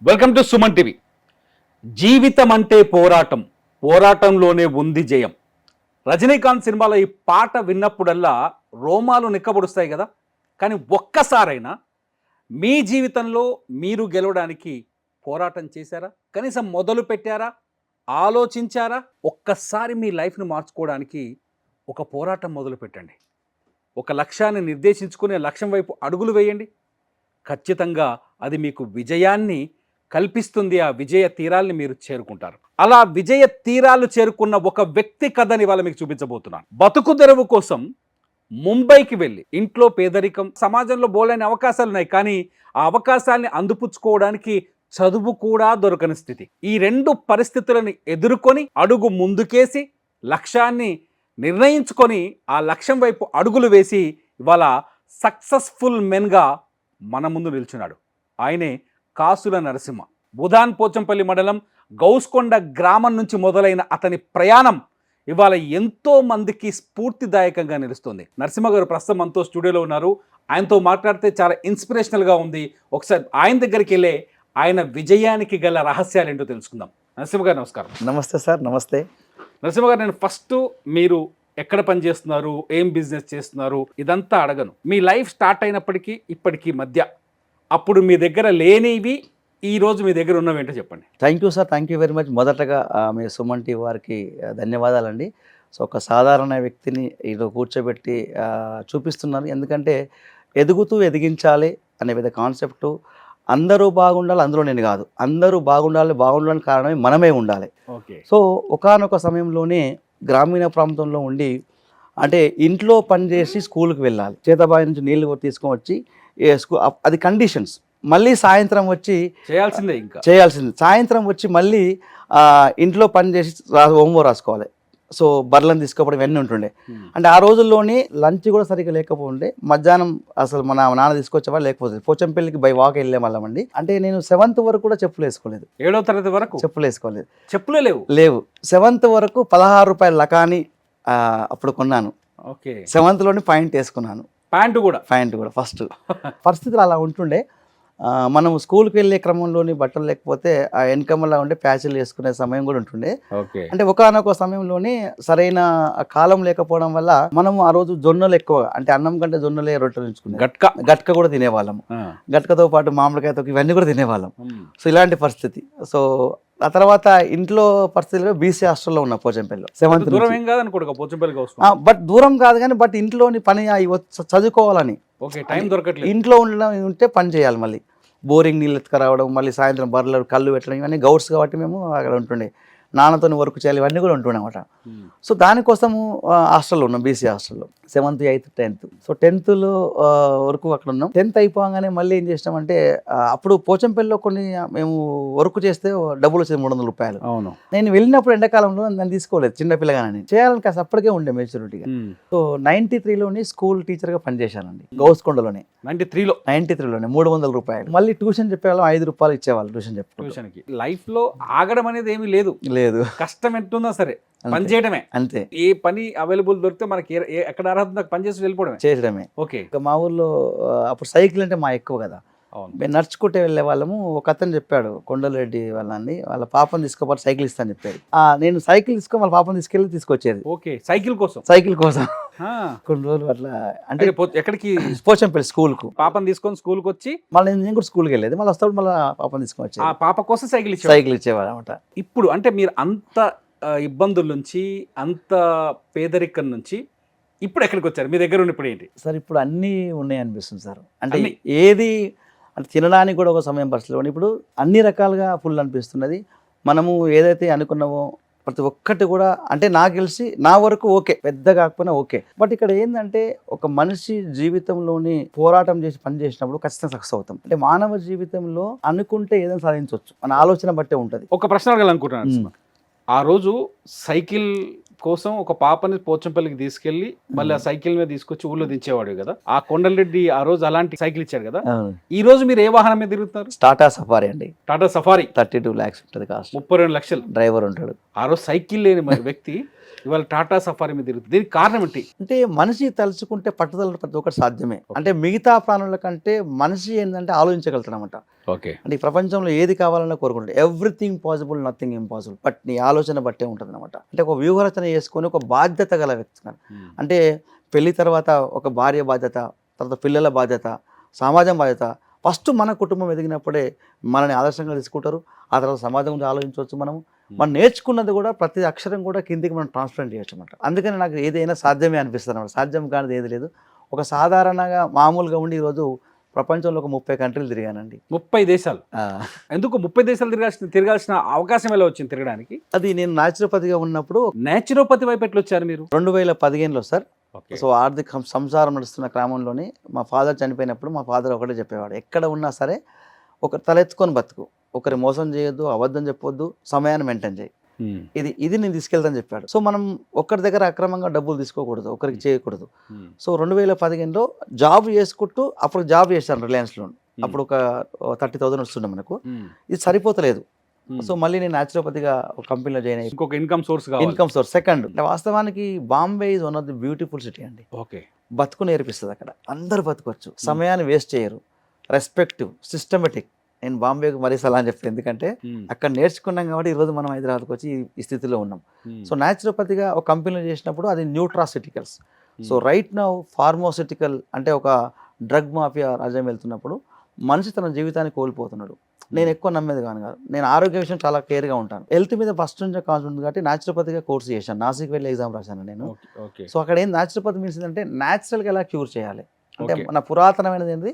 Welcome to Suman TV. జీవితం అంటే పోరాటం, పోరాటంలోనే ఉంది జయం. రజనీకాంత్ సినిమాలో ఈ పాట విన్నప్పుడల్లా రోమాలు నిక్కబొడుస్తాయి కదా. కానీ ఒక్కసారైనా మీ జీవితంలో మీరు గెలవడానికి పోరాటం చేశారా? కనీసం మొదలు పెట్టారా? ఆలోచించారా? ఒక్కసారి మీ లైఫ్ను మార్చుకోవడానికి ఒక పోరాటం మొదలు పెట్టండి. ఒక లక్ష్యాన్ని నిర్దేశించుకునే లక్ష్యం వైపు అడుగులు వేయండి. ఖచ్చితంగా అది మీకు విజయాన్ని కల్పిస్తుంది. ఆ విజయ తీరాల్ని మీరు చేరుకుంటారు. అలా విజయ తీరాలు చేరుకున్న ఒక వ్యక్తి కథని ఇవాళ మీకు చూపించబోతున్నాను. బతుకు తెరువు కోసం ముంబైకి వెళ్ళి ఇంట్లో పేదరికం, సమాజంలో బోలైన అవకాశాలు ఉన్నాయి, కానీ ఆ అవకాశాన్ని అందిపుచ్చుకోవడానికి చదువు కూడా దొరకని స్థితి. ఈ రెండు పరిస్థితులను ఎదుర్కొని అడుగు ముందుకేసి లక్ష్యాన్ని నిర్ణయించుకొని ఆ లక్ష్యం వైపు అడుగులు వేసి ఇవాళ సక్సెస్ఫుల్ మెన్గా మన ముందు నిల్చున్నాడు. ఆయనే కాసుల నరసింహ. బుధాన్ పోచంపల్లి మండలం గౌస్కొండ గ్రామం నుంచి మొదలైన అతని ప్రయాణం ఇవాళ ఎంతో మందికి స్ఫూర్తిదాయకంగా నిలుస్తుంది. నరసింహ గారు ప్రస్తుతం మనతో స్టూడియోలో ఉన్నారు. ఆయనతో మాట్లాడితే చాలా ఇన్స్పిరేషనల్గా ఉంది. ఒకసారి ఆయన దగ్గరికి వెళ్ళే ఆయన విజయానికి గల రహస్యాలు ఏంటో తెలుసుకుందాం. నరసింహ గారు నమస్కారం. నమస్తే సార్. నమస్తే నరసింహ గారు, నేను ఫస్ట్ మీరు ఎక్కడ పని చేస్తున్నారు, ఏం బిజినెస్ చేస్తున్నారు ఇదంతా అడగను. మీ లైఫ్ స్టార్ట్ అయినప్పటికీ ఇప్పటికీ మధ్య అప్పుడు మీ దగ్గర లేనివి ఈరోజు మీ దగ్గర ఉన్నవేంటో చెప్పండి. Thank you sir. Thank you very much. మొదటగా మీ సుమన్ టీవీ వారికి ధన్యవాదాలండి. సో ఒక సాధారణ వ్యక్తిని ఈరోజు కూర్చోబెట్టి చూపిస్తున్నారు. ఎందుకంటే ఎదుగుతూ ఎదిగించాలి అనే విధ కాన్సెప్టు. అందరూ బాగుండాలి, అందులో నేను కాదు, అందరూ బాగుండాలని కారణమే మనమే ఉండాలి. ఓకే. సో ఒకానొక సమయంలోనే గ్రామీణ ప్రాంతంలో ఉండి, అంటే ఇంట్లో పనిచేసి స్కూల్కి వెళ్ళాలి, చేతబాయి నుంచి నీళ్లు తీసుకొని వచ్చి అది కండిషన్స్. మళ్ళీ సాయంత్రం వచ్చి చేయాల్సింది. సాయంత్రం వచ్చి మళ్ళీ ఇంట్లో పని చేసి హోంవర్క్ రాసుకోవాలి. సో బర్లను తీసుకోవడం ఇవన్నీ ఉంటుండే. అంటే ఆ రోజుల్లోనే లంచ్ కూడా సరిగ్గా లేకపోతుండే. మధ్యాహ్నం అసలు మన నాన్న తీసుకొచ్చేవాళ్ళు, లేకపోతే పోచంపల్లికి బై వాక్ వెళ్ళే వాళ్ళమండి. అంటే నేను 7th వరకు కూడా చెప్పులు వేసుకోలేదు. 7వ తరగతి వరకు చెప్పులు వేసుకోలేదు. చెప్పులే లేవు. 7th వరకు 16 రూపాయల లకాని అప్పుడు కొన్నాను. ఓకే. 7th లోని పాయింట్ వేసుకున్నాను. ప్యాంటు కూడా ఫస్ట్ పరిస్థితులు అలా ఉంటుండే. మనం స్కూల్కి వెళ్ళే క్రమంలోని బట్టలు లేకపోతే ఆ వెనకమ్మలా ఉండే ప్యాచులు వేసుకునే సమయం కూడా ఉంటుండే. అంటే ఒకనొక సమయంలోనే సరైన కాలం లేకపోవడం వల్ల మనం ఆ రోజు జొన్నలు ఎక్కువ, అంటే అన్నం కంటే జొన్నలే రొట్టెలు ఉంచుకునే, గట్క కూడా తినేవాళ్ళం. గట్కతో పాటు మామిడికాయతో ఇవన్నీ కూడా తినేవాళ్ళం. సో ఇలాంటి పరిస్థితి. సో ఆ తర్వాత ఇంట్లో పరిస్థితుల్లో బీసీ హాస్టల్లో ఉన్నా పోచంపల్లిలో. 7th బట్ దూరం కాదు కానీ బట్ ఇంట్లోని పని చదువుకోవాలని ఇంట్లో ఉంటే పని చేయాలి. మళ్ళీ బోరింగ్ నీళ్ళు ఎత్తుకురావడం, మళ్ళీ సాయంత్రం బర్రెలు కళ్ళు పెట్టడం, ఇవన్నీ గౌడ్స్ కాబట్టి మేము అక్కడ ఉంటుండే. నాన్నతో వర్క్ చేయాలి, ఇవన్నీ కూడా ఉంటుండే అనమాట. సో దానికోసము హాస్టల్లో ఉన్నాం, బీసీ హాస్టల్లో 7th, 8th, 10th. So 10th వరకు అక్కడ ఉన్నాం. 10th అయిపోగానే మళ్ళీ ఏం చేసినామంటే, అప్పుడు పోచంపల్లిలో కొన్ని మేము వర్క్ చేస్తే డబ్బులు వచ్చేది 300 రూపాయలు. అవును. నేను వెళ్ళినప్పుడు ఎండాకాలంలో నన్ను తీసుకోలేదు, చిన్నపిల్లగానే చేయాలని కాస్త అప్పటికే ఉండే మెచ్యూరిటీగా. సో 93లోని స్కూల్ టీచర్గా పనిచేశానండి గౌస్కొండలోనే. 93లోనే 300 రూపాయలు. మళ్ళీ ట్యూషన్ చెప్పేవాళ్ళం, 5 రూపాయలు ఇచ్చేవాళ్ళు ట్యూషన్ ట్యూషన్కి. లైఫ్ లో ఆగడం అనేది ఏమీ లేదు. కష్టం ఎంతున్నా సరే పని చేయడమే, అంతే. ఏ పని అవైలబుల్ దొరికితే మనకి ఎక్కడ అర్హత పని చేసి వెళ్ళిపోవడమే. ఓకే. మా ఊర్లో అప్పుడు సైకిల్ అంటే మా ఎక్కువ కదా, మేము నడుచుకుంటే వెళ్ళే వాళ్ళము. ఒక అతను చెప్పాడు, కొండలరెడ్డి వాళ్ళని, వాళ్ళ పాపను తీసుకోపోతే సైకిల్ ఇస్తాను చెప్పాడు. నేను సైకిల్ తీసుకొని వాళ్ళ పాపను తీసుకొచ్చేది. ఓకే. సైకిల్ కోసం కొన్ని రోజులు అట్లా. అంటే ఎక్కడికి? పోచంపల్లి స్కూల్ కు పాపను తీసుకొని స్కూల్కి వచ్చి మళ్ళీ నేను కూడా స్కూల్కి వెళ్ళేది. మళ్ళీ వస్తాడు మళ్ళీ పాపను తీసుకొని వచ్చి ఆ పాప కోసం సైకిల్ ఇచ్చేవాడు అనమాట. ఇప్పుడు అంటే మీరు అంత ఇబ్బందుల నుంచి, అంత పేదరికం నుంచి ఇప్పుడు ఎక్కడికి వచ్చారు? మీ దగ్గర ఉన్న ఇప్పుడు ఏంటి సార్? ఇప్పుడు అన్నీ ఉన్నాయి అనిపిస్తుంది సార్. అంటే ఏది అంటే తినడానికి కూడా ఒక సమయం పరిస్థితిలో ఇప్పుడు అన్ని రకాలుగా ఫుల్ అనిపిస్తున్నది. మనము ఏదైతే అనుకున్నామో ప్రతి ఒక్కటి కూడా, అంటే నాకు తెలిసి నా వరకు ఓకే, పెద్ద కాకపోయినా ఓకే. బట్ ఇక్కడ ఏంటంటే ఒక మనిషి జీవితంలోని పోరాటం చేసి పని చేసినప్పుడు ఖచ్చితంగా సక్సెస్ అవుతాం. అంటే మానవ జీవితంలో అనుకుంటే ఏదైనా సాధించవచ్చు, మన ఆలోచన బట్టే ఉంటుంది. ఒక ప్రశ్న అడగాలనుకుంటున్నాను. ఆ రోజు సైకిల్ కోసం ఒక పాపని పోచంపల్లికి తీసుకెళ్లి మళ్ళీ ఆ సైకిల్ మీద తీసుకొచ్చి ఊళ్ళో దించేవాడు కదా. ఆ కొండలరెడ్డి ఆ రోజు అలాంటి సైకిల్ ఇచ్చాడు కదా. ఈ రోజు మీరు ఏ వాహనం మీద తిరుగుతున్నారు? టాటా సఫారీ అండి. టాటా సఫారీ 32 lakhs ఉంటుంది కాస్ట్. 32 లక్షలు. డ్రైవర్ ఉంటాడు. ఆ రోజు సైకిల్ లేని మరి వ్యక్తి ఇవాళ టాటా సఫారీ మీద తిరుగుతుంది. దీనికి కారణం ఏంటి? అంటే మనిషి తలుచుకుంటే పట్టుదల ప్రతి ఒక్కటి సాధ్యమే. అంటే మిగతా ప్రాణుల కంటే మనిషి ఏంటంటే ఆలోచించగలుగుతాడనమాట. ఓకే. అంటే ఈ ప్రపంచంలో ఏది కావాలన్నా కోరుకుంటాడు. Everything possible, nothing impossible. But నీ ఆలోచన బట్టే ఉంటుంది అనమాట. అంటే ఒక వ్యూహరచన చేసుకొని ఒక బాధ్యత గల వ్యక్తి. అంటే పెళ్లి తర్వాత ఒక భార్య బాధ్యత, తర్వాత పిల్లల బాధ్యత, సమాజం బాధ్యత. ఫస్ట్ మన కుటుంబం ఎదిగినప్పుడే మనని ఆదర్శంగా తీసుకుంటారు. ఆ తర్వాత సమాజం గురించి ఆలోచించవచ్చు. మనం నేర్చుకున్నది కూడా ప్రతి అక్షరం కూడా కిందికి మనం ట్రాన్స్పరెంట్ చేయొచ్చు అనమాట. అందుకని నాకు ఏదైనా సాధ్యమే అనిపిస్తుంది అనమాట. సాధ్యం కానిది ఏది లేదు. ఒక సాధారణంగా మామూలుగా ఉండి ఈరోజు ప్రపంచంలో ఒక 30 కంట్రీలు తిరిగానండి. 30 దేశాలు? ఎందుకు 30 దేశాలు తిరగాల్సిన అవకాశం ఎలా వచ్చింది తిరగడానికి? అది నేను న్యాచురోపతిగా ఉన్నప్పుడు. నేచురోపతి వైపు ఎట్లా వచ్చారు మీరు? 2015లో సార్. సో ఆర్థిక సంసారం నడుస్తున్న క్రమంలోని మా ఫాదర్ చనిపోయినప్పుడు మా ఫాదర్ ఒకటే చెప్పేవాడు, ఎక్కడ ఉన్నా సరే ఒక తలెత్తుకొని బతుకు, ఒకరి మోసం చేయొద్దు, అబద్ధం చెప్పొద్దు, సమయాన్ని మెయింటైన్ చేయి. ఇది నేను తీసుకెళ్తాను చెప్పాడు. సో మనం ఒకరి దగ్గర అక్రమంగా డబ్బులు తీసుకోకూడదు, ఒకరికి చేయకూడదు. సో 2015లో జాబ్ చేసుకుంటూ, అప్పుడు జాబ్ చేశాను రిలయన్స్లో. అప్పుడు ఒక 30,000 వస్తుండే మనకు. ఇది సరిపోతలేదు. సో మళ్ళీ నేను న్యాచురోపతిగా ఒక కంపెనీలో జాయిన్ అయ్యి ఇంకొక ఇన్కమ్ సోర్స్. సెకండ్, వాస్తవానికి Bombay is one of the beautiful city అండి. ఓకే. బతుకు నేర్పిస్తుంది. అక్కడ అందరు బతుకోవచ్చు, సమయాన్ని వేస్ట్ చేయరు, రెస్పెక్టివ్, సిస్టమేటిక్. నేను బాంబేకి మరీ సలహా చెప్తాను, ఎందుకంటే అక్కడ నేర్చుకున్నాం కాబట్టి ఈరోజు మనం హైదరాబాద్కి వచ్చి ఈ స్థితిలో ఉన్నాం. సో న్యాచురోపతిగా ఒక కంపెనీలో చేసినప్పుడు అది న్యూట్రాసిటికల్స్. సో రైట్ నౌ ఫార్మోసిటికల్ అంటే ఒక డ్రగ్ మాఫియా రాజ్యం వెళ్తున్నప్పుడు మనిషి తన జీవితాన్ని కోల్పోతున్నాడు. నేను ఎక్కువ నమ్మేది కాదు. నేను ఆరోగ్య విషయం చాలా కేర్గా ఉంటాను. హెల్త్ మీద ఫస్ట్ నుంచి కాన్సెప్ట్ ఉంది కాబట్టి న్యాచురోపతిగా కోర్స్ చేశాను. నాసిక్ వెళ్ళి ఎగ్జామ్ రాశాను నేను. సో అక్కడ ఏం న్యాచురోపతి మీన్స్ అంటే న్యాచురల్గా ఎలా క్యూర్ చేయాలి అంటే, మన పురాతనమైనది ఏంటి,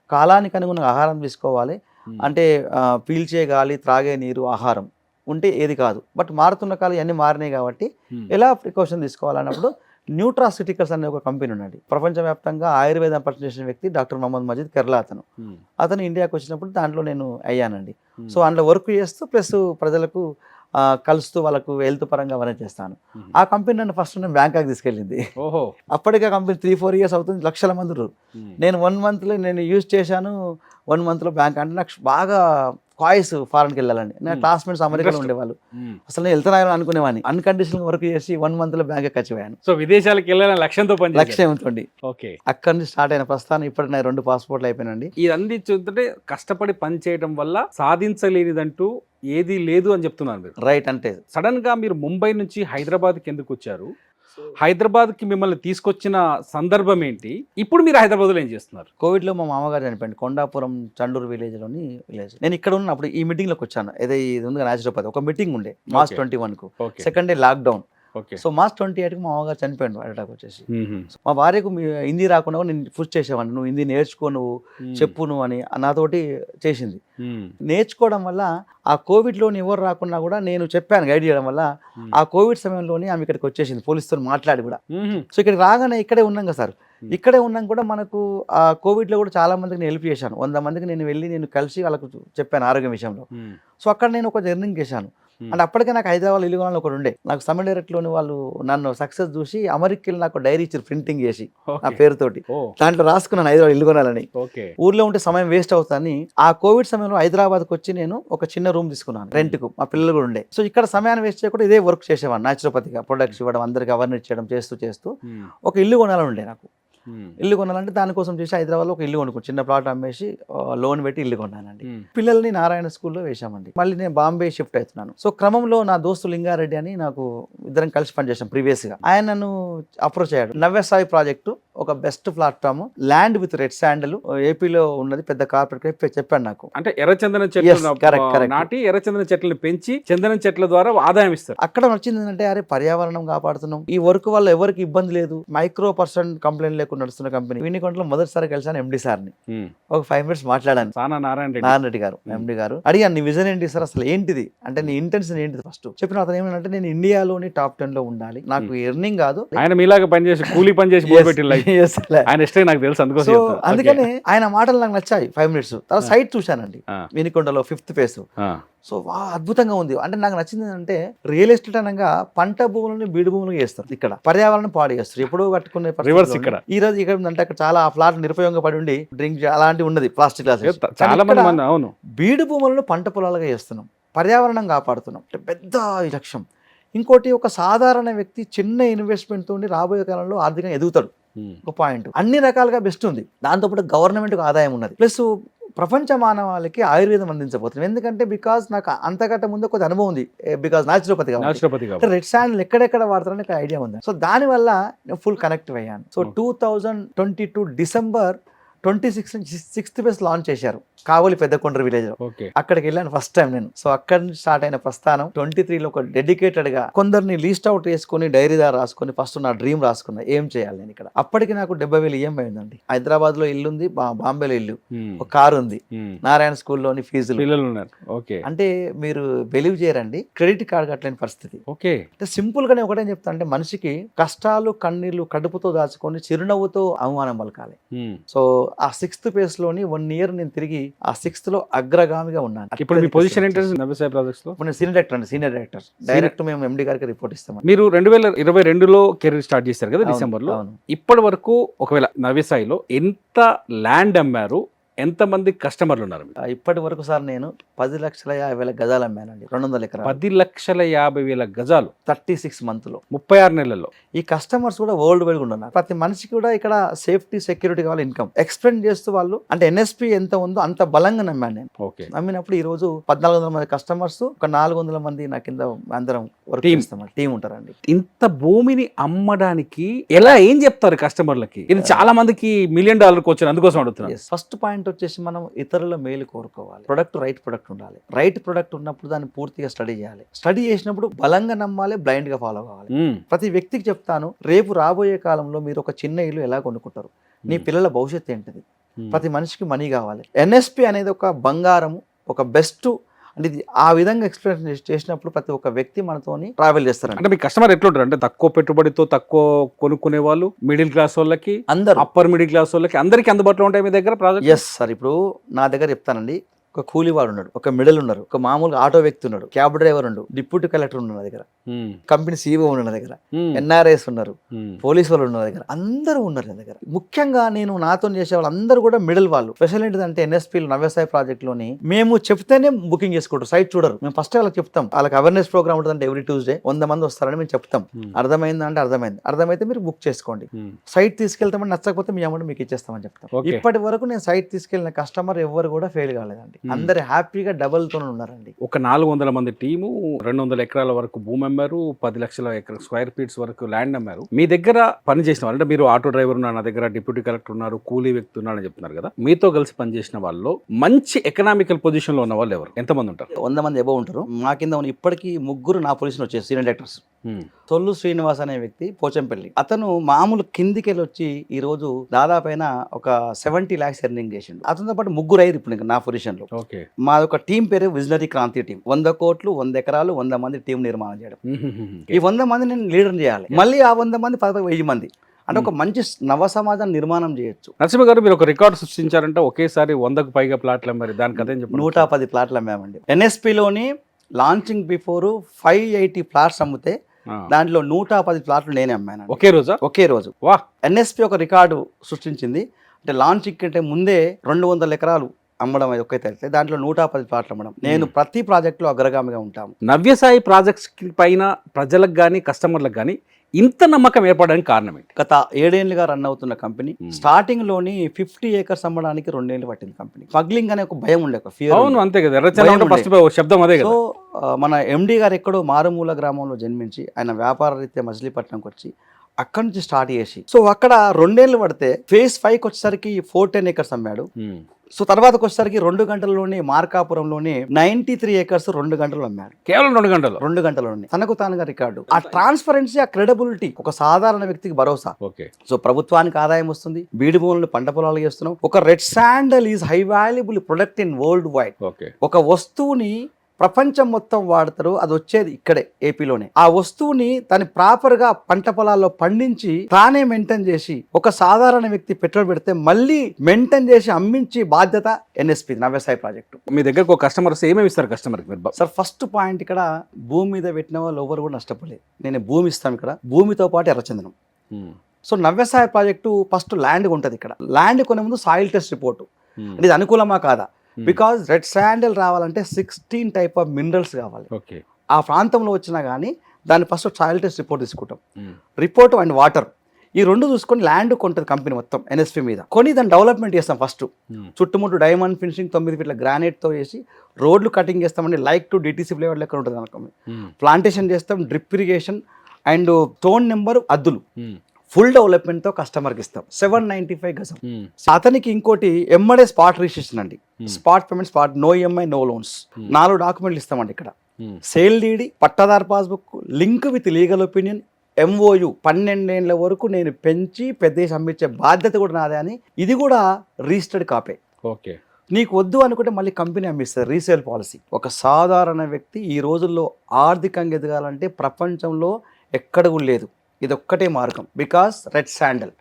కాలానికి అనుగుణంగా ఆహారం తీసుకోవాలి. అంటే పీల్చే గాలి, త్రాగే నీరు, ఆహారం ఉంటే ఏది కాదు. బట్ మారుతున్న కాలం ఇవన్నీ మారినాయి కాబట్టి ఎలా ప్రికాషన్ తీసుకోవాలన్నప్పుడు న్యూట్రాసిటికల్స్ అనే ఒక కంపెనీ ఉన్నది. ప్రపంచవ్యాప్తంగా ఆయుర్వేదం పరిచయం చేసిన వ్యక్తి డాక్టర్ మొహమ్మద్ మజీద్ కేరళ. అతను ఇండియాకి వచ్చినప్పుడు దాంట్లో నేను అయ్యానండి. సో అందులో వర్క్ చేస్తూ ప్లస్ ప్రజలకు కలుస్తూ వాళ్ళకు హెల్త్ పరంగా అవన్నీ చేస్తాను. ఆ కంపెనీ నన్ను ఫస్ట్ నేను బ్యాంకాక్ తీసుకెళ్ళింది. అప్పటికే కంపెనీ 3-4 years అవుతుంది, లక్షల మంది. నేను 1 monthలో నేను యూజ్ చేశాను. 1 monthలో బ్యాంక్ అంటే నాకు బాగా కాయిస్ ఫారెన్కి వెళ్ళాలండి. నా క్లాస్మేట్స్ అమెరికాలో ఉండేవాళ్ళు. అసలు నేను వెళ్తున్నాను అనుకునేవాడిని. అన్కండిషనల్ వర్క్ చేసి 1 monthలో బ్యాంక్ ఖర్చుపోయాను. సో విదేశాలకు వెళ్ళాలని లక్ష్యం ఉంటుంది. ఓకే. అక్కడి నుంచి స్టార్ట్ అయిన ప్రస్థానం ఇప్పటికి నా 2 పాస్పోర్ట్లు అయిపోయినండి. ఇది అందించుంటే కష్టపడి పని చేయడం వల్ల సాధించలేనిదంటూ ఏది లేదు అని చెప్తున్నారు మీరు. రైట్. అంటే సడన్ గా మీరు ముంబై నుంచి హైదరాబాద్కి ఎందుకు వచ్చారు? హైదరాబాద్కి మిమ్మల్ని తీసుకొచ్చిన సందర్భం ఏంటి? ఇప్పుడు మీరు హైదరాబాద్లో ఏం చేస్తున్నారు? కోవిడ్లో మా మామగారు చనిపోయింది. కొండాపురం చండూరు విలేజ్లోని విలేజ్. నేను ఇక్కడ ఉన్నప్పుడు ఈ మీటింగ్లోకి వచ్చాను. ఏదో ఇది ఉంది న్యాచురోపతి ఒక మీటింగ్ ఉండే March 21కు. Second day lockdown. So March 28కి మా మామగారు చనిపోయాడు అటాక్ వచ్చేసి. మా భార్యకు హిందీ రాకుండా నేను పుష్ చేసేవాడిని, నువ్వు హిందీ నేర్చుకో, నువ్వు చెప్పు నువ్వు అని నాతోటి చేసింది. నేర్చుకోవడం వల్ల ఆ కోవిడ్లోని ఎవరు రాకున్నా కూడా నేను చెప్పాను గైడ్ చేయడం వల్ల ఆ కోవిడ్ సమయంలోనే ఆమె ఇక్కడికి వచ్చేసింది పోలీసుతో మాట్లాడి కూడా. సో ఇక్కడికి రాగానే ఇక్కడే ఉన్నాం కదా సార్, ఇక్కడే ఉన్నాం కూడా మనకు ఆ కోవిడ్లో కూడా చాలా మందికి నేను హెల్ప్ చేశాను. 100 మందికి నేను వెళ్ళి నేను కలిసి వాళ్ళకు చెప్పాను ఆరోగ్యం విషయంలో. సో అక్కడ నేను ఒక జర్నింగ్ చేశాను. అంటే అప్పటికే నాకు హైదరాబాద్ ఇల్లు కొనాలని ఒకటి ఉండే. నాకు సమ్మె డైరెక్ట్లోని వాళ్ళు నన్ను సక్సెస్ చూసి అమెరికాలో నాకు డైరీ ఇచ్చారు ప్రింటింగ్ చేసి నా పేరుతోటి. దాంట్లో రాసుకున్నాను హైదరాబాద్ ఇల్లు కొనాలని. ఊర్లో ఉంటే సమయం వేస్ట్ అవుతుందని ఆ కోవిడ్ సమయంలో హైదరాబాద్కి వచ్చి నేను ఒక చిన్న రూమ్ తీసుకున్నాను రెంట్కు. మా పిల్లలు కూడా ఉండే. సో ఇక్కడ సమయాన్ని వేస్ట్ చేయకుండా ఇదే వర్క్ చేసేవాడు. న్యాచురోపతిగా ప్రొడక్ట్స్ ఇవ్వడం, అందరికి అవేర్నెస్ చేయడం చేస్తూ ఒక ఇల్లు కొనాలని ఉండే నాకు. ఇల్లు కొనాలంటే దానికోసం చేసి హైదరాబాద్లో ఒక ఇల్లు కొనుక్కు చిన్న ప్లాట్ అమ్మేసి లోన్ పెట్టి ఇల్లు కొన్నానండి. పిల్లల్ని నారాయణ స్కూల్లో వేశామండి. మళ్ళీ నేను బాంబే షిఫ్ట్ అవుతున్నాను. సో క్రమంలో నా దోస్తు లింగారెడ్డి అని నాకు ఇద్దరం కలిసి పనిచేసాం ప్రీవియస్ గా. ఆయన నన్ను అప్రోచ్ అయ్యాడు. నవ్యసాయి ప్రాజెక్టు ఒక best platform, land with red sandal, ఏపీలో ఉన్నది, పెద్ద కార్పొరేట్ చెప్పాడు నాకు. అంటే ఎర్రచందనం చెట్లు నాటి ఎర్రచందనం చెట్లను పెంచి చందనం చెట్ల ద్వారా ఆదాయం ఇస్తారు. అక్కడ నచ్చింది ఏంటంటే, అరే పర్యావరణం కాపాడుతున్నాం, ఈ వర్క్ వల్ల ఎవరికి ఇబ్బంది లేదు, మైక్రో% కంప్లైంట్ లేకుండా నడుస్తున్న కంపెనీ. వినికొండలో మొదటిసారి కలిసాను ఎండి సార్ని. ఒక 5 minutes మాట్లాడాను. నారాయణ రెడ్డి గారు ఎండి గారు. అడిగాను, నీ విజన్ ఏంటి సార్, అసలు ఏంటిది అంటే నీ ఇంటెన్షన్ ఏంటిది ఫస్ట్ చెప్పిన. అతను ఏమంటే, నేను ఇండియాలోని టాప్ 10 లో ఉండాలి, నాకు ఎర్నింగ్ కాదు. ఆయన మీలాగా పనిచేసి కూలీ పనిచేసి చేస్తలే. ఆయన ఇష్టం నాకు తెలుసు, అందుకోసం సో చెప్తాను. అందుకని ఆయన మాటలు నాకు నచ్చాయి. 5 minutes తర్వాత సైట్ చూశానండి, ఆ. వినికొండలో 5th phase. ఆ, సో అద్భుతంగా ఉంది. అంటే నాకు నచ్చింది ఏంటంటే రియల్ ఎస్టేట్ అనగా పంట భూములను బీడు భూములుగా చేస్తారు. ఇక్కడ పర్యావరణం పాడు చేస్తారు. ఎప్పుడో కట్టుకునే రివర్స్ ఇక్కడ. ఈ రోజు ఇక్కడ అంటే అక్కడ చాలా ఆ ఫ్లాట్ నిరుపయోగంగా పడి ఉండి డ్రింక్ అలాంటివి ఉన్నది, ప్లాస్టిక్ గ్లాసెస్. చాలా మంది అవును బీడు భూములను పంట పొలాలుగా చేస్తున్నాం, పర్యావరణం కాపాడుతున్నాం. అంటే పెద్ద ఈ లక్ష్యం. ఇంకోటి, ఒక సాధారణ వ్యక్తి చిన్న ఇన్వెస్ట్మెంట్ తోని రాబోయే కాలంలో ఆర్థికంగా ఎదుగుతాడు. ఒక పాయింట్. అన్ని రకాలుగా బెస్ట్ ఉంది. దాంతోపాటు గవర్నమెంట్కి ఆదాయం ఉన్నది. ప్లస్ ప్రపంచ మానవాళికి ఆయుర్వేదం అందించబోతున్నాం. ఎందుకంటే బికాజ్ నాకు అంతకంటే ముందు కొద్ది అనుభవం ఉంది, బికాజ్ న్యాచురోపతి కాబట్టి రెడ్ శాండ్ ఎక్కడెక్కడ వాడతారని ఒక ఐడియా ఉంది. సో దానివల్ల నేను ఫుల్ కనెక్ట్ అయ్యాను. So 2022 December 6th phase launch చేశారు కావలి పెద్దకొండ్ర విలేజ్ లో. ఓకే, అక్కడికి వెళ్ళాను ఫస్ట్ టైం నేను. సో అక్కడి నుంచి స్టార్ట్ అయిన ప్రస్థానం 23లో ఒక డెడికేటెడ్ గా కొందరిని లీస్ట్ అవుట్ చేసుకుని డైరీ ద్వారా రాసుకొని ఫస్ట్ నా డ్రీమ్ రాసుకున్నా, ఏం చేయాలి నేను ఇక్కడ. అప్పటికి నాకు 70,000 EMI ఉందండి. హైదరాబాద్ లో ఇల్లు ఉంది, బాంబేలో ఇల్లు, ఒక కారు ఉంది, నారాయణ స్కూల్లోని ఫీజులు, పిల్లలు ఉన్నారు. ఓకే, అంటే మీరు బిలీవ్ చేయరండి, క్రెడిట్ కార్డు కట్టలేని పరిస్థితి. ఓకే, అంటే సింపుల్ గానే ఒకటే చెప్తా, అంటే మనిషికి కష్టాలు కన్నీళ్లు కడుపుతో దాచుకొని చిరునవ్వుతో అవమానం పలకాలి. సో ఆ 6th phase లోని 1 year నేను తిరిగి ఆ 6th లో అగ్రగామిగా ఉన్నాను. ఇప్పుడు మీ పొజిషన్ ఏంటి నవ్యసాయి ప్రాజెక్ట్స్ లో? ఇప్పుడు నేను సీనియర్ డైరెక్టర్ డైరెక్ట్ మేము MD గారికి రిపోర్ట్ ఇస్తాం. మీరు 2022లో కెరీర్ స్టార్ట్ చేశారు కదా, డిసెంబర్ లో. ఇప్పటి వరకు ఒకవేళ నవ్యసాయిలో ఎంత ల్యాండ్ అమ్మారు, ఎంతమంది కస్టమర్లు ఉన్నారు? ఇప్పటి వరకు సార్ నేను 10,50,000 గజాలు అమ్మానండి, 200 ఎకరాలు. 10,50,000 గజాలు 36 months లో, 36 నెలల్లో. ఈ కస్టమర్స్ కూడా వరల్డ్ వైడ్ ఉన్నారు. ప్రతి మనిషికి కూడా ఇక్కడ సేఫ్టీ సెక్యూరిటీ కావాలి, ఇన్కమ్ ఎక్స్ప్లెయిన్ చేస్తూ వాళ్ళు అంటే NSP ఎంత ఉందో అంత బలంగా నమ్మాను నేను. ఓకే, నమ్మినప్పుడు ఈ రోజు 1,400 మంది కస్టమర్స్, ఒక 400 మంది నా కింద అందరం వర్క్ చేస్తాం, టీం ఉంటారండి. ఇంత భూమిని అమ్మడానికి ఎలా ఏం చెప్తారు కస్టమర్లకి? ఇది చాలా మందికి $1 million క్వశ్చన్, అందుకోసం అడుగుతున్నాను. ఫస్ట్ పాయింట్ వచ్చేసి మనం ఇతరుల మేలు కోరుకోవాలి. రైట్ ప్రొడక్ట్ ఉండాలి. రైట్ ప్రొడక్ట్ ఉన్నప్పుడు దాన్ని పూర్తిగా స్టడీ చేయాలి. స్టడీ చేసినప్పుడు బలంగా నమ్మాలి, బ్లైండ్ గా ఫాలో కావాలి. ప్రతి వ్యక్తికి చెప్తాను, రేపు రాబోయే కాలంలో మీరు ఒక చిన్న ఇల్లు ఎలా కొనుక్కుంటారు, నీ పిల్లల భవిష్యత్తు ఏంటిది. ప్రతి మనిషికి మనీ కావాలి. NSP అనేది ఒక బంగారం, ఒక బెస్ట్. అంటే ఇది ఆ విధంగా ఎక్స్ప్లెయిన్ చేసినప్పుడు ప్రతి ఒక్క వ్యక్తి మనతోని ట్రావెల్ చేస్తారు. అంటే మీ కస్టమర్ ఎట్లుంటారు? అంటే తక్కువ పెట్టుబడితో తక్కువ కొనుక్కునే వాళ్ళు, మిడిల్ క్లాస్ వాళ్ళకి, అందరూ అప్పర్ మిడిల్ క్లాస్ వాళ్ళకి, అందరికీ అందుబాటులో ఉంటాయి మీ దగ్గర ప్రాజెక్ట్? Yes sir. ఇప్పుడు నా దగ్గర చెప్తానండి, ఒక కూలీవాడు ఉన్నాడు, ఒక మిడిల్ ఉన్నారు, ఒక మామూలుగా ఆటో వ్యక్తి ఉన్నాడు, క్యాబ్ డ్రైవర్ ఉన్నాడు, డిప్యూటీ కలెక్టర్ ఉన్నాడు నా దగ్గర, కంపెనీ CEO ఉన్నాడు నా దగ్గర, NRIs ఉన్నారు, పోలీసు వాళ్ళు ఉన్నారు నా దగ్గర, అందరూ ఉన్నారు నా దగ్గర. ముఖ్యంగా నేను నాతో చేసే వాళ్ళు అందరూ కూడా మిడిల్ వాళ్ళు. స్పెషల్ ఏంటిదంటే NSP నవ్యసాయి ప్రాజెక్ట్ లోని మేము చెప్తేనే బుకింగ్ చేసుకుంటారు, సైట్ చూడరు. మేము ఫస్ట్ వాళ్ళకి చెప్తాం, వాళ్ళకి అవేర్నెస్ ప్రోగ్రామ్ ఉంటుంది ఎవ్రీ Tuesday, 100 మంది వస్తారని మేము చెప్తాం. అర్థమైందంటే అర్థమైతే మీరు బుక్ చేసుకోండి. సైట్ తీసుకెళ్తామని నచ్చకపోతే మీ అమౌంట్ మీకు ఇచ్చేస్తామని చెప్తాం. ఇప్పటి వరకు నేను సైట్ తీసుకెళ్లిన కస్టమర్ ఎవరు కూడా ఫెయిల్ కాలేదండి. అందరు హ్యాపీగా డబల్ తో ఉన్నారండి. ఒక 400 మంది టీము, 200 ఎకరాల వరకు భూమి అమ్మారు, 10 లక్షల స్క్వేర్ ఫీట్స్ వరకు ల్యాండ్ అమ్మారు. మీ దగ్గర పనిచేసిన వాళ్ళు, అంటే మీరు ఆటో డ్రైవర్ ఉన్నారు, నా దగ్గర డిప్యూటీ కలెక్టర్ ఉన్నారు, కూలీ వ్యక్తి ఉన్నారని చెప్తున్నారు కదా, మీతో కలిసి పనిచేసిన వాళ్ళు మంచి ఎకనామికల్ పొజిషన్ లో ఉన్న వాళ్ళు ఎవరు, ఎంతమంది ఉంటారు? 100 మంది ఎబో ఉంటారు. మా కింద ఇప్పటికీ 3 నా పొజిషన్ వచ్చేసి సీనియర్ డైరెక్టర్స్. తొల్లు శ్రీనివాస్ అనే వ్యక్తి పోచంపల్లి, అతను మామూలు కిందికి వెళ్ళి వచ్చి ఈ రోజు దాదాపైన ఒక 70 lakhs ఎర్నింగ్ చేసిండు. అతనితో పాటు 3 అయ్యారు ఇప్పుడు నా పొజిషన్ లో. మాది ఒక టీం పేరు విజనరీ క్రాంతి టీం. 100 కోట్లు, 100 ఎకరాలు, 100 మంది టీం నిర్మాణం చేయడం. ఈ 100 మంది నేను లీడర్ చేయాలి, మళ్ళీ ఆ 100 మంది 10,000 మంది, అంటే ఒక మంచి నవ సమాజం నిర్మాణం చేయొచ్చు. నరసింహ గారు, మీరు ఒక రికార్డు సృష్టించారంటే ఒకేసారి 100కు పైగా ప్లాట్లు అమ్మారు. దానికి అదే 110 ప్లాట్లు అమ్మామండి. NSPలోని లాంచింగ్ బిఫోర్ 580 ప్లాట్స్ అమ్మితే దాంట్లో 110 ప్లాట్లు నేనే అమ్మాను ఒకే రోజు. NSP ఒక రికార్డు సృష్టించింది. అంటే లాంచింగ్ కంటే ముందే 200 ఎకరాలు అమ్మడం ఒక్కైతే అయితే దాంట్లో 110 ప్లాట్లు అమ్మడం. నేను ప్రతి ప్రాజెక్టులో అగ్రగామిగా ఉంటాము. నవ్యసాయి ప్రాజెక్ట్స్ పైన ప్రజలకు కానీ కస్టమర్లకు కానీ ఇంత నమ్మకం ఏర్పడడానికి కారణం ఏంటి? గత 7 ఏళ్లుగా రన్ అవుతున్న కంపెనీ. స్టార్టింగ్ లోని 50 acres అమ్మడానికి 2 ఏళ్ళు పట్టింది కంపెనీ. స్మగ్లింగ్ అనే ఒక భయం ఉండే, ఒక ఫియర్. అవును, అంతే కదా, శబ్దం అదే కదా. సో మన MD గారు ఎక్కడో మారుమూల గ్రామంలో జన్మించి ఆయన వ్యాపార రీత్యా మచిలీపట్నంకి వచ్చి అక్కడి నుంచి స్టార్ట్ చేసి, సో అక్కడ 2 ఏళ్ళు పడితే phase 5కి వచ్చేసరికి 410 acres అమ్మాడు. సో తర్వాతకి వచ్చేసరికి 2 గంటల్లోనే మార్కాపురంలోనే 93 acres 2 గంటలు అమ్మాడు. కేవలం 2 గంటల్లోనే తనకు తానుగా రికార్డు. ఆ ట్రాన్స్పరెన్సీ, ఆ క్రెడిబిలిటీ, ఒక సాధారణ వ్యక్తికి భరోసా. సో ప్రభుత్వానికి ఆదాయం వస్తుంది, బీడు భూములను పంట పొలాలు చేస్తున్నాం. ఒక red sandal is high valuable product in world wide. ఒక వస్తువుని ప్రపంచం మొత్తం వాడతారు, అది వచ్చేది ఇక్కడే ఏపీలోనే. ఆ వస్తువుని దాని ప్రాపర్ గా పంట పొలాల్లో పండించి తానే మెయింటైన్ చేసి ఒక సాధారణ వ్యక్తి పెట్రోల్ పెడితే మళ్ళీ మెయింటైన్ చేసి అమ్మించి బాధ్యత ఎన్ఎస్పి నవ్యసాయ ప్రాజెక్టు. మీ దగ్గరకు ఒక కస్టమర్ వస్తే ఏమేమి ఇస్తారు కస్టమర్కి మీరు? సార్ ఫస్ట్ పాయింట్, ఇక్కడ భూమి మీద పెట్టిన వాళ్ళు ఎవరు కూడా నష్టపోలేదు. నేను భూమి ఇస్తాను, ఇక్కడ భూమితో పాటు ఎర్రచందనం. సో నవ్యసాయ ప్రాజెక్టు ఫస్ట్ ల్యాండ్ ఉంటుంది. ఇక్కడ ల్యాండ్ కొనే ముందు సాయిల్ టెస్ట్ రిపోర్టు, ఇది అనుకూలమా కాదా, బికాజ్ రెడ్ శాండిల్ రావాలంటే 16 టైప్ ఆఫ్ మినరల్స్ కావాలి. ఓకే, ఆ ప్రాంతంలో వచ్చినా కానీ దాన్ని ఫస్ట్ సాయిల్ టెస్ట్ రిపోర్ట్ తీసుకుంటాం. రిపోర్ట్ అండ్ వాటర్ ఈ రెండు చూసుకొని ల్యాండ్ కొంటుంది కంపెనీ మొత్తం ఎన్ఎస్పి మీద. కొని దాన్ని డెవలప్మెంట్ చేస్తాం. ఫస్ట్ చుట్టుముట్టు డైమండ్ ఫినిషింగ్ 9 ఫీట్ల గ్రానైట్తో చేసి రోడ్లు కటింగ్ చేస్తామండి. లైక్ టు డిటీసీ ఫ్లేవర్ లెక్క ఉంటుంది కనుక ప్లాంటేషన్ చేస్తాం, drip irrigation and tone number అద్దులు ఫుల్ డెవలప్మెంట్తో కస్టమర్కి ఇస్తాం. 795 గజం. అతనికి ఇంకోటి ఎమ్మడే స్పాట్ రిజిస్ట్రేషన్ అండి, spot payment, spot, no EMI, no loans. 4 డాక్యుమెంట్లు ఇస్తామండి ఇక్కడ. సేల్ డీడీ, పట్టాదార్ passbook, link with legal opinion, MOU. 12 ఏళ్ళ వరకు నేను పెంచి పెద్ద అమ్మించే బాధ్యత కూడా నాదే అని, ఇది కూడా రిజిస్టర్డ్ కాపే. ఓకే, నీకు వద్దు అనుకుంటే మళ్ళీ కంపెనీ అమ్మిస్తుంది, రీసేల్ పాలసీ. ఒక సాధారణ వ్యక్తి ఈ రోజుల్లో ఆర్థికంగా ఎదగాలంటే ప్రపంచంలో ఎక్కడ కూడా లేదు, ఇది ఒక్కటే మార్గం. బికాస్ రెడ్ శాండల్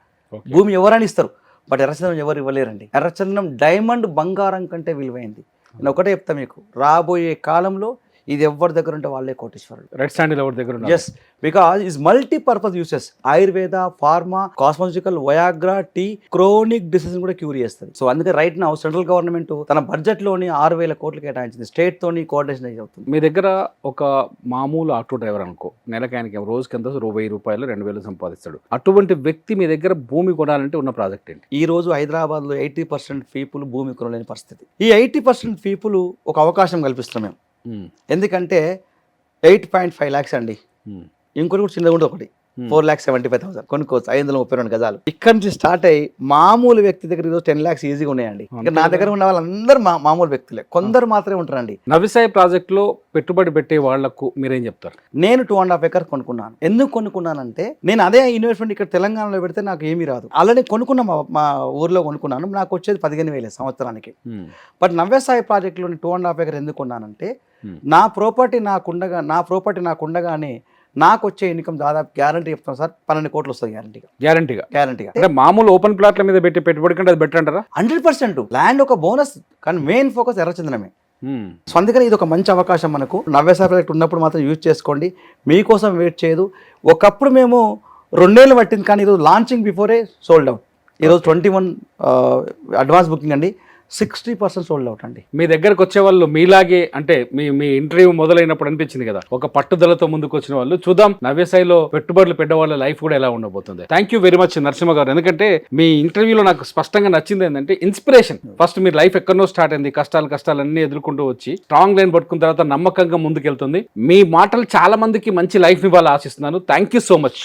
భూమి ఎవరైనా ఇస్తారు, బట్ ఎర్రచందనం ఎవరు ఇవ్వలేరండి. ఎర్రచందనం డైమండ్ బంగారం కంటే విలువైంది. నేను ఒకటే చెప్తా మీకు, రాబోయే కాలంలో ఇది ఎవరి దగ్గర ఉంటే వాళ్ళే కోటీశ్వరుడు. రెడ్ శాండిల్ ఎవరి దగ్గర? Yes, because is multipurpose uses. Ayurveda, pharma, cosmetical, Viagra, tea, chronic disease కూడా క్యూర్ చేస్తుంది. సో అందుకే రైట్ నౌ సెంట్రల్ గవర్నమెంట్ తన బడ్జెట్ లోని 6,000 కోట్లు కేటాయించింది. స్టేట్ తోని కోఆర్డినేషన్ అవుతుంది. మీ దగ్గర ఒక మామూలు ఆటో డ్రైవర్ అనుకో, నెలకి ఆయనకి రోజుకి ఎంత 1000 రూపాయలు 2000 సంపాదిస్తాడు. అటువంటి వ్యక్తి మీ దగ్గర భూమి కొనాలంటే ఉన్న ప్రాజెక్ట్ ఏంటి? ఈ రోజు హైదరాబాద్ లో 80% పీపుల్ భూమి కొనలేని పరిస్థితి. ఈ 80% పీపుల్ ఒక అవకాశం కల్పిస్తున్నాం మేము. ఎందుకంటే 8.5 lakhs అండి. ఇంకోటి కూడా చిన్నగా ఉంటుంది, ఒకటి 4,75,000 కొనుక్కోవచ్చు, 532 గజాలు. ఇక్కడ నుంచి స్టార్ట్ అయ్యి మామూలు వ్యక్తి దగ్గర ఈరోజు 10 lakhs ఈజీగా ఉన్నాయండి. ఇంకా నా దగ్గర ఉన్న వాళ్ళందరూ మామూలు వ్యక్తులే, కొందరు మాత్రమే ఉంటారండి. నవ్యసాయ ప్రాజెక్ట్ లో పెట్టుబడి పెట్టే వాళ్లకు మీరేం చెప్తారు? నేను 2.5 acres కొనుక్కున్నాను. ఎందుకు కొనుక్కున్నానంటే, నేను అదే ఇన్వెస్ట్మెంట్ ఇక్కడ తెలంగాణలో పెడితే నాకు ఏమీ రాదు. అలానే కొనుక్కున్నా, మా ఊర్లో కొనుక్కున్నాను, నాకు వచ్చేది 15,000 సంవత్సరానికి. బట్ నవ్యసాయ ప్రాజెక్టులోని 2.5 acres ఎందుకు కొన్నానంటే, నా ప్రాపర్టీ నాకుండగానే నాకు వచ్చే ఇన్కమ్ దాదాపు గ్యారంటీ చెప్తాను సార్, 12 కోట్లు వస్తుంది గ్యారంటీగా. అంటే మామూలు ఓపెన్ ప్లాట్ల మీద పెట్టి పెట్టుబడి కంటే అది బెటర్ అంటారా? 100%. ల్యాండ్ ఒక బోనస్, కానీ మెయిన్ ఫోకస్ ఎర్రచందనమే. సో అందుకని ఇది ఒక మంచి అవకాశం మనకు. నవ్యసాయ ప్రాజెక్ట్ ఉన్నప్పుడు మాత్రం యూజ్ చేసుకోండి, మీకోసం వెయిట్ చేయదు. ఒకప్పుడు మేము 2 ఏళ్ళు పట్టింది, కానీ ఈరోజు లాంచింగ్ బిఫోరే సోల్డ్ అవుట్. ఈరోజు 21 అడ్వాన్స్ బుకింగ్ అండి, 60% సోల్డ్ అవుట్ అండి. మీ దగ్గరకు వచ్చే వాళ్ళు మీలాగే, అంటే మీ ఇంటర్వ్యూ మొదలైనప్పుడు అనిపించింది కదా, ఒక పట్టుదలతో ముందుకు వచ్చిన వాళ్ళు. చూద్దాం నవ్యసాయిలో పెట్టుబడులు పెట్టే వాళ్ళ లైఫ్ కూడా ఎలా ఉండబోతుంది. Thank you very much Narasimha గారు. ఎందుకంటే మీ ఇంటర్వ్యూలో నాకు స్పష్టంగా నచ్చింది ఏంటంటే ఇన్స్పిరేషన్. ఫస్ట్ మీ లైఫ్ ఎక్కడో స్టార్ట్ అయింది, కష్టాలన్నీ ఎదుర్కొంటూ వచ్చి స్ట్రాంగ్ లైన్ పట్టుకున్న తర్వాత నమ్మకంగా ముందుకెళ్తుంది. మీ మాటలు చాలా మందికి మంచి లైఫ్ ఇవ్వాలని ఆశిస్తున్నాను. Thank you so much.